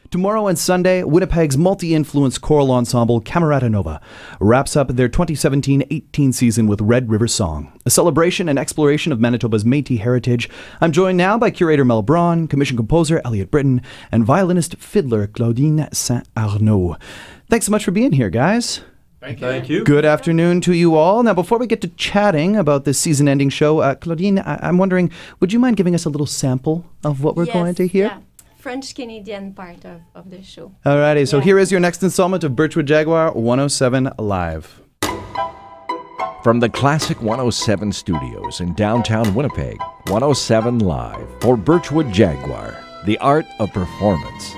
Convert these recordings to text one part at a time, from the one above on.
Tomorrow and Sunday, Winnipeg's multi-influence choral ensemble Camerata Nova wraps up their 2017-18 season with Red River Song, a celebration and exploration of Manitoba's Métis heritage. I'm joined now by curator Mel Braun, commission composer Eliot Britton, and violinist fiddler Claudine St. Arnauld. Thanks so much for being here, guys. Thank you. Good afternoon to you all. Now, before we get to chatting about this season-ending show, Claudine, I'm wondering, would you mind giving us a little sample of what we're going to hear? Yeah. French-Canadian part of the show. Alrighty, so here is your next installment of Birchwood Jaguar 107 Live. From the Classic 107 studios in downtown Winnipeg, 107 Live for Birchwood Jaguar, the art of performance.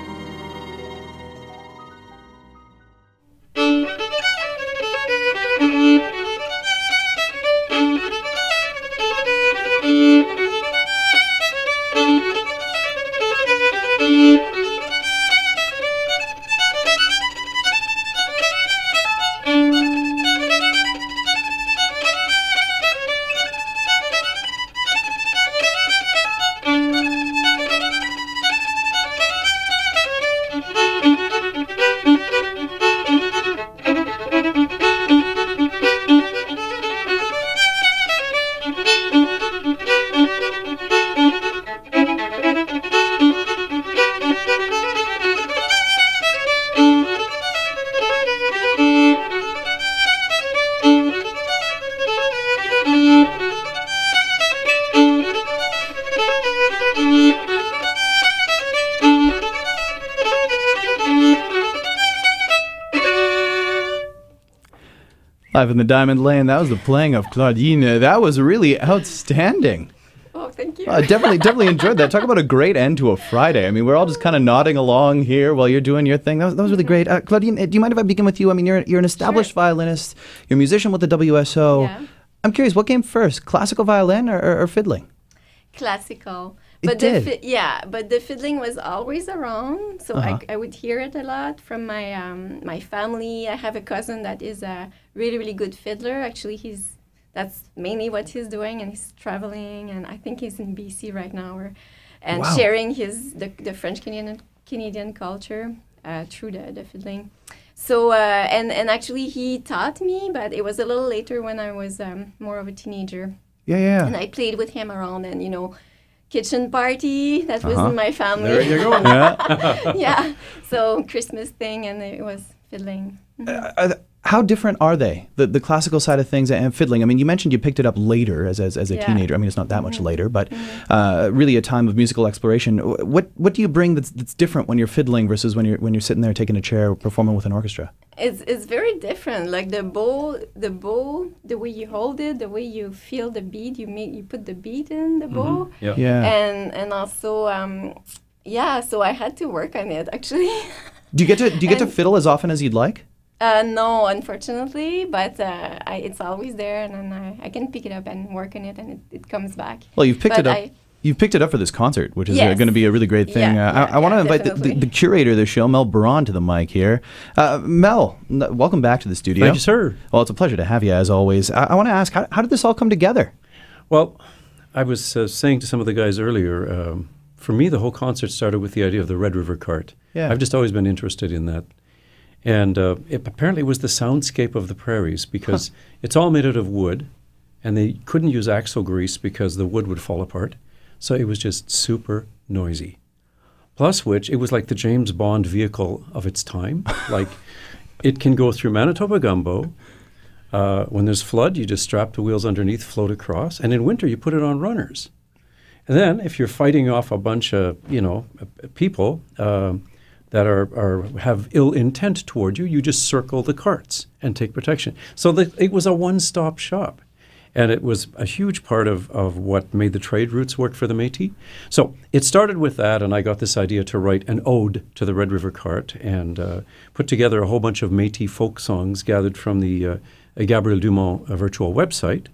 Live in the Diamond Lane, that was the playing of Claudine. That was really outstanding. Oh, thank you. Definitely enjoyed that. Talk about a great end to a Friday. I mean, we're all just kind of nodding along here while you're doing your thing. That was really great. Claudine, do you mind if I begin with you? I mean, you're an established violinist. You're a musician with the WSO. Yeah. I'm curious, what came first, classical violin or fiddling? Classical. It did? But the fiddling was always around, so I would hear it a lot from my my family. I have a cousin that is a really good fiddler. Actually, that's mainly what he's doing, and he's traveling, and I think he's in BC right now, and sharing the French Canadian culture through the fiddling. So and actually he taught me, but it was a little later when I was more of a teenager. Yeah. And I played with him around, and kitchen party that was in my family. There you go. Yeah. So Christmas thing, and it was fiddling. How different are they, the classical side of things and fiddling? I mean, you mentioned you picked it up later as a teenager. I mean, it's not that much later, but really a time of musical exploration. What do you bring that's different when you're fiddling versus when you're sitting there taking a chair performing with an orchestra? It's very different. Like the bow, the way you hold it, the way you feel the beat, you put the beat in the bow. Yeah. And also so I had to work on it actually. Do you get to fiddle as often as you'd like? No, unfortunately, but it's always there, and then I can pick it up and work on it, and it comes back. Well, you've picked it up. You've picked it up for this concert, which is going to be a really great thing. I want to invite the curator of the show, Mel Braun, to the mic here. Mel, welcome back to the studio. Thank you, sir. Well, it's a pleasure to have you, as always. I want to ask, how did this all come together? Well, I was saying to some of the guys earlier, for me, the whole concert started with the idea of the Red River cart. Yeah. I've just always been interested in that. And it apparently was the soundscape of the prairies, because it's all made out of wood, and they couldn't use axle grease because the wood would fall apart. So it was just super noisy. Plus which, it was like the James Bond vehicle of its time. Like, it can go through Manitoba Gumbo. When there's flood, you just strap the wheels underneath, float across. And in winter, you put it on runners. And then if you're fighting off a bunch of, people that have ill intent toward you, you just circle the carts and take protection. So it was a one-stop shop. And it was a huge part of what made the trade routes work for the Métis. So it started with that, and I got this idea to write an ode to the Red River cart and put together a whole bunch of Métis folk songs gathered from the Gabriel Dumont virtual website,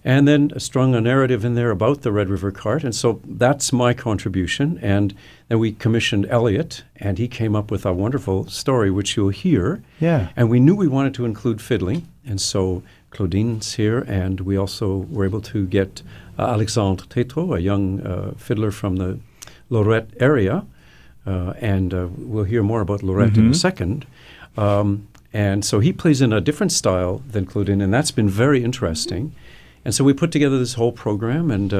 and then strung a narrative in there about the Red River cart. And so that's my contribution. And then we commissioned Eliot, and he came up with a wonderful story, which you'll hear. Yeah. And we knew we wanted to include fiddling, and so Claudine's here, and we also were able to get Alexandre Tétreault, a young fiddler from the Lorette area, and we'll hear more about Lorette in a second. And so he plays in a different style than Claudine, and that's been very interesting. And so we put together this whole program, and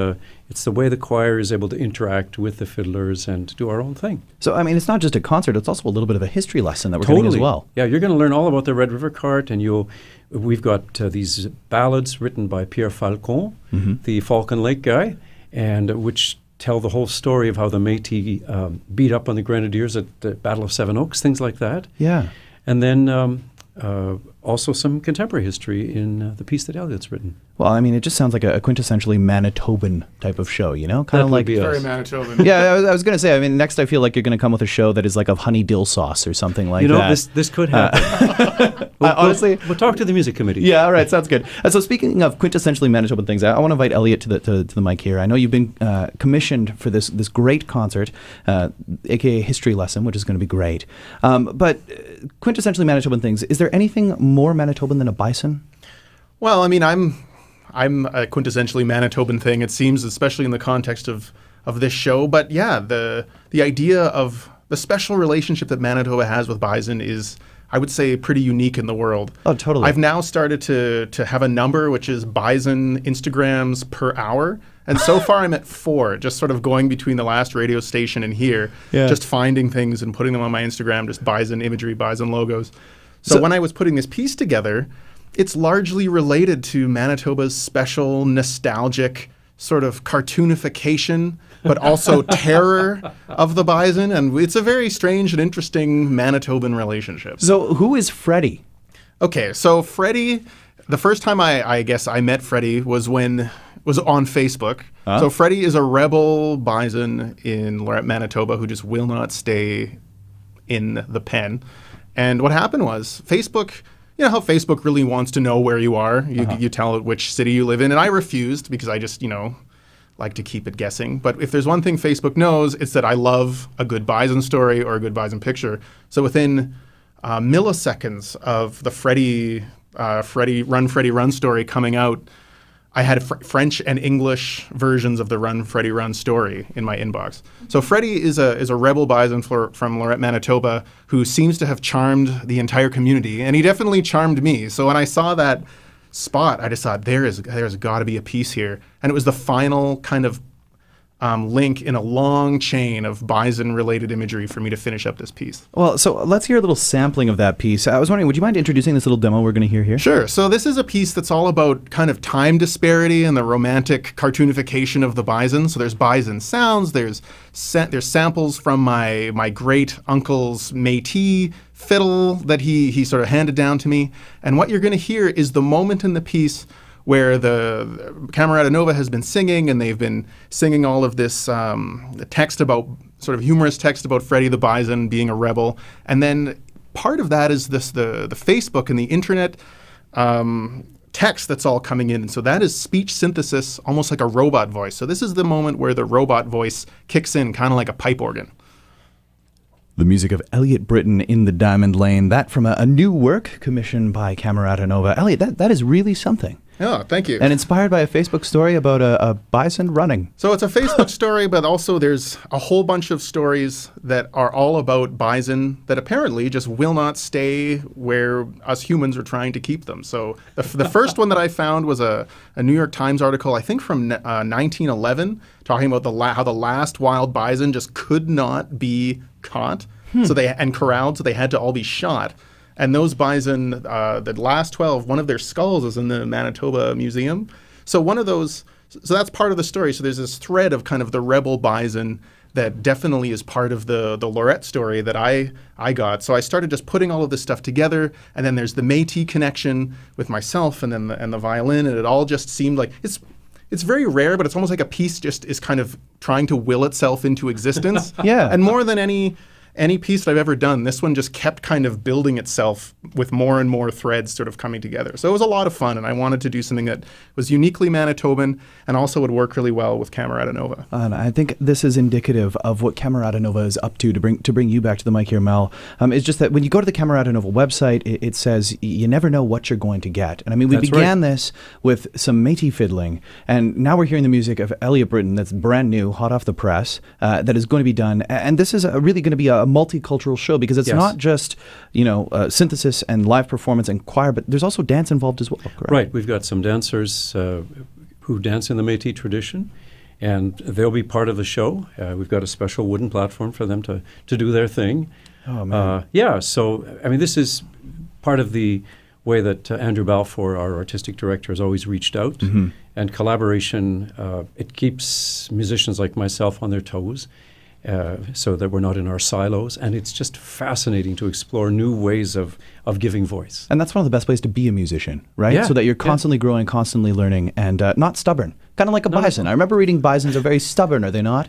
it's the way the choir is able to interact with the fiddlers and do our own thing. So, I mean, it's not just a concert, it's also a little bit of a history lesson that we're getting as well. Yeah, you're going to learn all about the Red River Cart, and we've got these ballads written by Pierre Falcon, the Falcon Lake guy, and which tell the whole story of how the Métis beat up on the Grenadiers at the Battle of Seven Oaks, things like that. Yeah. And then also some contemporary history in the piece that Eliot's written. Well, I mean, it just sounds like a quintessentially Manitoban type of show, you know? Kind of like Very Manitoban. Yeah, I was going to say, I mean, next I feel like you're going to come with a show that is like of honey dill sauce or something like that. You know, this could happen. Honestly, we'll talk to the music committee. Yeah, all right, sounds good. So speaking of quintessentially Manitoban things, I want to invite Eliot to the mic here. I know you've been commissioned for this great concert, aka History Lesson, which is going to be great. But quintessentially Manitoban things, is there anything more Manitoban than a bison? Well, I mean, I'm a quintessentially Manitoban thing, it seems, especially in the context of this show. But yeah, the idea of the special relationship that Manitoba has with bison is, I would say, pretty unique in the world. Oh, totally. I've now started to have a number, which is bison Instagrams per hour. And so far I'm at 4, just sort of going between the last radio station and here, just finding things and putting them on my Instagram, just bison imagery, bison logos. So when I was putting this piece together, it's largely related to Manitoba's special, nostalgic sort of cartoonification, but also terror of the bison. And it's a very strange and interesting Manitoban relationship. So who is Freddie? Okay, so Freddie, the first time I guess I met Freddie was on Facebook. Huh? So Freddie is a rebel bison in Lorette, Manitoba, who just will not stay in the pen. And what happened was Facebook, you know how Facebook really wants to know where you are. You tell it which city you live in. And I refused because I just, like to keep it guessing. But if there's one thing Facebook knows, it's that I love a good bison story or a good bison picture. So within milliseconds of the Freddie Run Story coming out, I had French and English versions of the Run Freddie Run story in my inbox. So Freddie is a rebel bison from Lorette, Manitoba, who seems to have charmed the entire community, and he definitely charmed me. So when I saw that spot, I just thought there's got to be a piece here, and it was the final kind of link in a long chain of bison-related imagery for me to finish up this piece. Well, so let's hear a little sampling of that piece. I was wondering, would you mind introducing this little demo we're going to hear here? Sure. So this is a piece that's all about kind of time disparity and the romantic cartoonification of the bison. So there's bison sounds, there's samples from my great uncle's Métis fiddle that he sort of handed down to me. And what you're going to hear is the moment in the piece where the Camerata Nova has been singing, and they've been singing all of this text about, sort of humorous text about Freddie the Bison being a rebel. And then part of that is the Facebook and the internet text that's all coming in. And so that is speech synthesis, almost like a robot voice. So this is the moment where the robot voice kicks in, kind of like a pipe organ. The music of Eliot Britton in the Diamond Lane, that from a new work commissioned by Camerata Nova. Eliot, that is really something. Oh, thank you. And inspired by a Facebook story about a bison running. So it's a Facebook story, but also there's a whole bunch of stories that are all about bison that apparently just will not stay where us humans are trying to keep them. So the first one that I found was a New York Times article, I think from 1911, talking about how the last wild bison just could not be caught and corralled, so they had to all be shot. And those bison, the last 12, one of their skulls is in the Manitoba Museum. So so that's part of the story. So there's this thread of kind of the rebel bison that definitely is part of the Lorette story that I got. So I started just putting all of this stuff together, and then there's the Métis connection with myself, and then the violin, and it all just seemed like it's very rare, but it's almost like a piece just is kind of trying to will itself into existence. Yeah. And more than any any piece that I've ever done, this one just kept kind of building itself with more and more threads sort of coming together. So it was a lot of fun, and I wanted to do something that was uniquely Manitoban and also would work really well with Camerata Nova. And I think this is indicative of what Camerata Nova is up to bring you back to the mic here, Mel. It's just that when you go to the Camerata Nova website, it says you never know what you're going to get. And I mean, we began this with some Métis fiddling, and now we're hearing the music of Eliot Britton that's brand new, hot off the press, that is going to be done. And this is really going to be a multicultural show, because it's not just, synthesis and live performance and choir, but there's also dance involved as well, correct? Right. We've got some dancers who dance in the Métis tradition, and they'll be part of the show. We've got a special wooden platform for them to do their thing. Oh, man. So, I mean, this is part of the way that Andrew Balfour, our artistic director, has always reached out. And collaboration, it keeps musicians like myself on their toes, so that we're not in our silos. And it's just fascinating to explore new ways of giving voice. And that's one of the best ways to be a musician, right? Yeah, so that you're constantly growing, constantly learning, and not stubborn. Kind of like a bison. I remember reading bisons are very stubborn, are they not?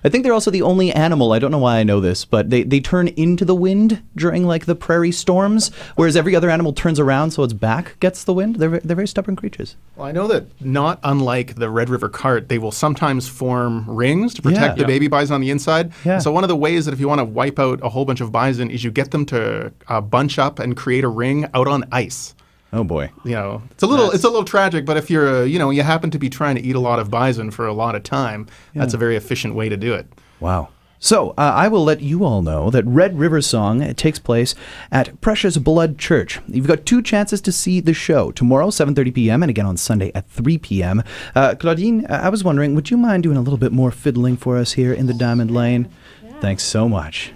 I think they're also the only animal, I don't know why I know this, but they turn into the wind during like the prairie storms, whereas every other animal turns around so its back gets the wind. They're very stubborn creatures. Well, I know that not unlike the Red River cart, they will sometimes form rings to protect the baby bison on the inside. Yeah. So one of the ways that if you want to wipe out a whole bunch of bison is you get them to bunch up and create a ring out on ice. Oh boy. It's a little tragic, but if you're you happen to be trying to eat a lot of bison for a lot of time, that's a very efficient way to do it. Wow. So I will let you all know that Red River Song takes place at Precious Blood Church. You've got 2 chances to see the show. Tomorrow, 7:30 p.m., and again on Sunday at 3 p.m. Claudine, I was wondering, would you mind doing a little bit more fiddling for us here in the Diamond Lane? Yeah. Thanks so much.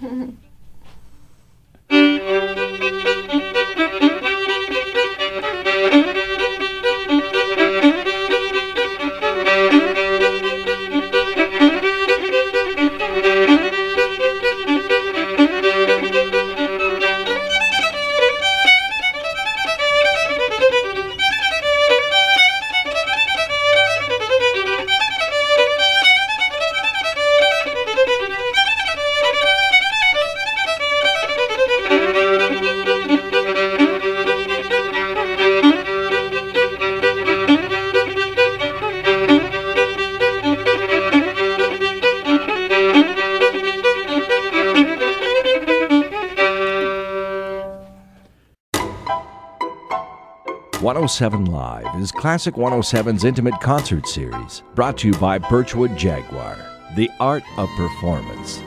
107 Live is Classic 107's intimate concert series, brought to you by Birchwood Jaguar, the art of performance.